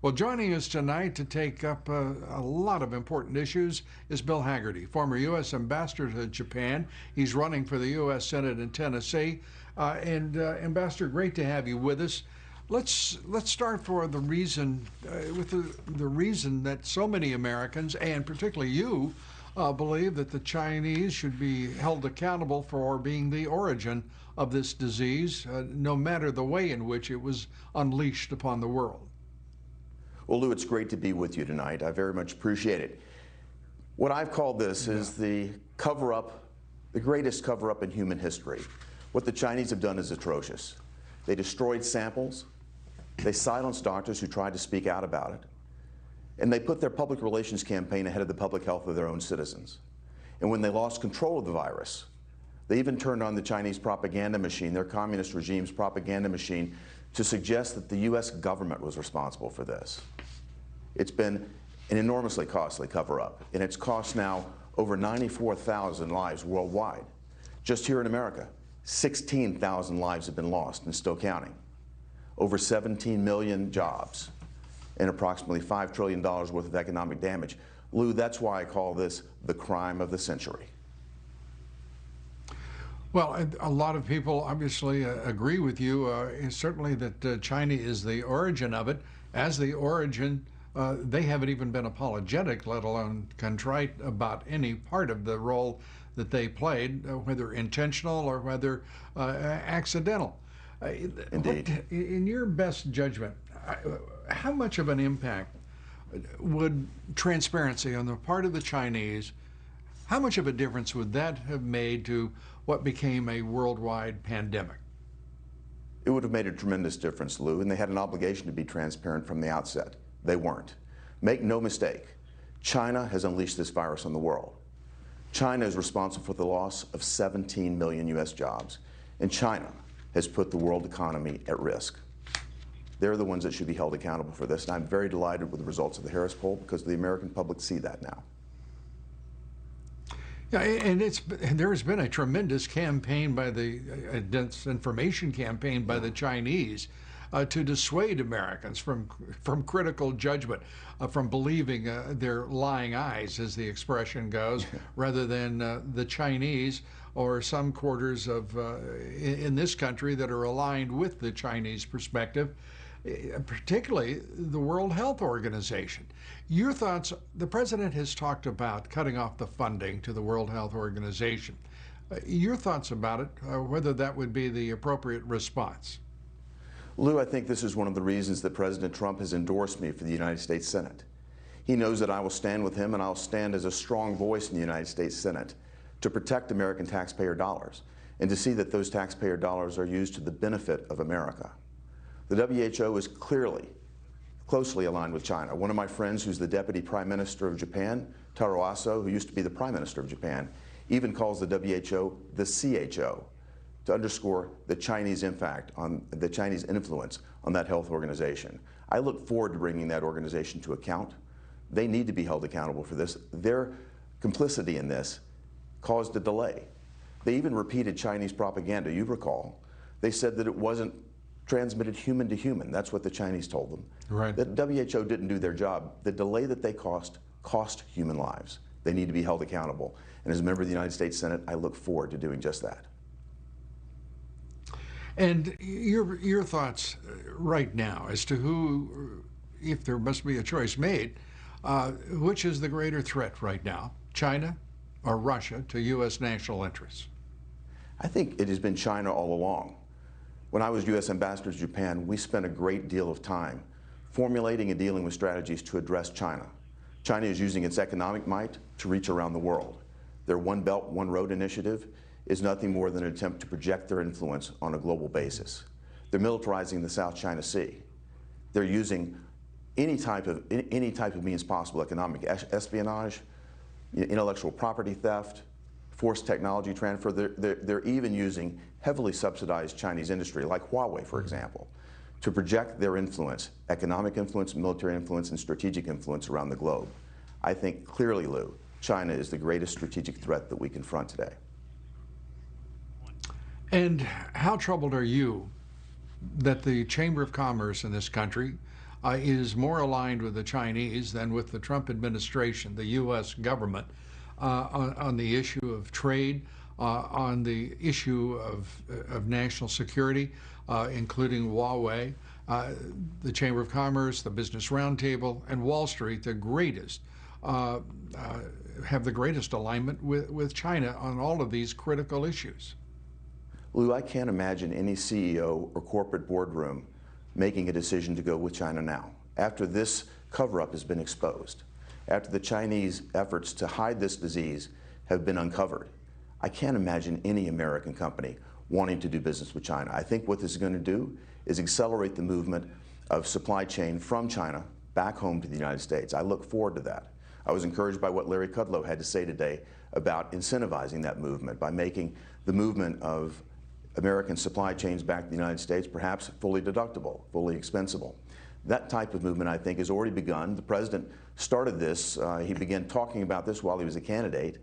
Well, joining us tonight to take up a lot of important issues is Bill Haggerty, former U.S. ambassador to Japan. He's running for the U.S. Senate in Tennessee. Ambassador, great to have you with us. Let's start for the reason with the reason that so many Americans, and particularly you, believe that the Chinese should be held accountable for being the origin of this disease, no matter the way in which it was unleashed upon the world. Well, Lou, it's great to be with you tonight. I very much appreciate it. What I've called this is the cover-up, the greatest cover-up in human history. What the Chinese have done is atrocious. They destroyed samples, they silenced doctors who tried to speak out about it, and they put their public relations campaign ahead of the public health of their own citizens. And when they lost control of the virus, they even turned on the Chinese propaganda machine, their communist regime's propaganda machine, to suggest that the U.S. government was responsible for this. It's been an enormously costly cover-up, and it's cost now over 94,000 lives worldwide. Just here in America, 16,000 lives have been lost and still counting. Over 17 million jobs and approximately $5 trillion worth of economic damage. Lou, that's why I call this the crime of the century. Well, a lot of people obviously agree with you, certainly that China is the origin of it. As the origin, they haven't even been apologetic, let alone contrite about any part of the role that they played, whether intentional or whether accidental. Indeed. In your best judgment, how much of an impact would transparency on the part of the Chinese, how much of a difference would that have made to what became a worldwide pandemic? It would have made a tremendous difference, Lou, and they had an obligation to be transparent from the outset. They weren't. Make no mistake, China has unleashed this virus on the world. China is responsible for the loss of 17 million U.S. jobs, and China has put the world economy at risk. They're the ones that should be held accountable for this, and I'm very delighted with the results of the Harris poll because the American public see that now. Yeah, and there has been a tremendous campaign by the disinformation campaign by the Chinese to dissuade Americans from critical judgment, from believing their lying eyes, as the expression goes, rather than the Chinese or some quarters of in this country that are aligned with the Chinese perspective, particularly the World Health Organization. Your thoughts? The president has talked about cutting off the funding to the World Health Organization. Your thoughts about it, whether that would be the appropriate response? Lou, I think this is one of the reasons that President Trump has endorsed me for the United States Senate. He knows that I will stand with him, and I'll stand as a strong voice in the United States Senate to protect American taxpayer dollars and to see that those taxpayer dollars are used to the benefit of America. The WHO is closely aligned with China. One of my friends, who's the Deputy Prime Minister of Japan, Taro Aso, who used to be the Prime Minister of Japan, even calls the WHO the CHO to underscore the Chinese impact on the Chinese influence on that health organization. I look forward to bringing that organization to account. They need to be held accountable for this. Their complicity in this caused a delay. They even repeated Chinese propaganda. You recall, they said that it wasn't transmitted human to human. That's what the Chinese told them. Right. That WHO didn't do their job. The delay that they cost human lives. They need to be held accountable. And as a member of the United States Senate, I look forward to doing just that. And your thoughts right now as to who, if there must be a choice made, which is the greater threat right now, China or Russia to U.S. national interests? I think it has been China all along. When I was U.S. Ambassador to Japan, we spent a great deal of time formulating and dealing with strategies to address China. China is using its economic might to reach around the world. Their One Belt, One Road initiative is nothing more than an attempt to project their influence on a global basis. They're militarizing the South China Sea. They're using any type of means possible: economic espionage, intellectual property theft, forced technology transfer. They're even using heavily subsidized Chinese industry, like Huawei, for example, to project their influence, economic influence, military influence, and strategic influence around the globe. I think clearly, Lou, China is the greatest strategic threat that we confront today. And how troubled are you that the Chamber of Commerce in this country is more aligned with the Chinese than with the Trump administration, the U.S. government, on the issue of trade, on the issue of national security, including Huawei, the Chamber of Commerce, the Business Roundtable, and Wall Street, the greatest, have the greatest alignment with China on all of these critical issues. Lou, I can't imagine any CEO or corporate boardroom making a decision to go with China now, after this cover-up has been exposed, after the Chinese efforts to hide this disease have been uncovered. I can't imagine any American company wanting to do business with China. I think what this is going to do is accelerate the movement of supply chain from China back home to the United States. I look forward to that. I was encouraged by what Larry Kudlow had to say today about incentivizing that movement by making the movement of American supply chains back to the United States perhaps fully deductible, fully expensible. That type of movement, I think, has already begun. The president started this. He began talking about this while he was a candidate.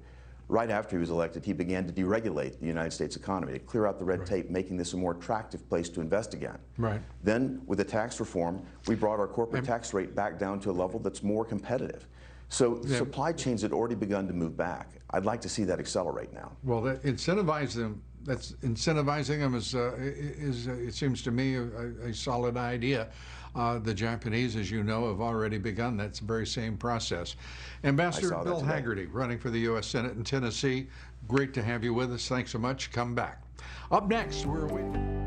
Right after he was elected, he began to deregulate the United States economy, to clear out the red tape, making this a more attractive place to invest again. Right. Then, with the tax reform, we brought our corporate tax rate back down to a level that's more competitive. So supply chains had already begun to move back. I'd like to see that accelerate now. Well, incentivizing them is it seems to me, a solid idea. The Japanese, as you know, have already begun that very same process. Ambassador Bill Haggerty, running for the U.S. Senate in Tennessee, great to have you with us. Thanks so much. Come back. Up next, we're waiting.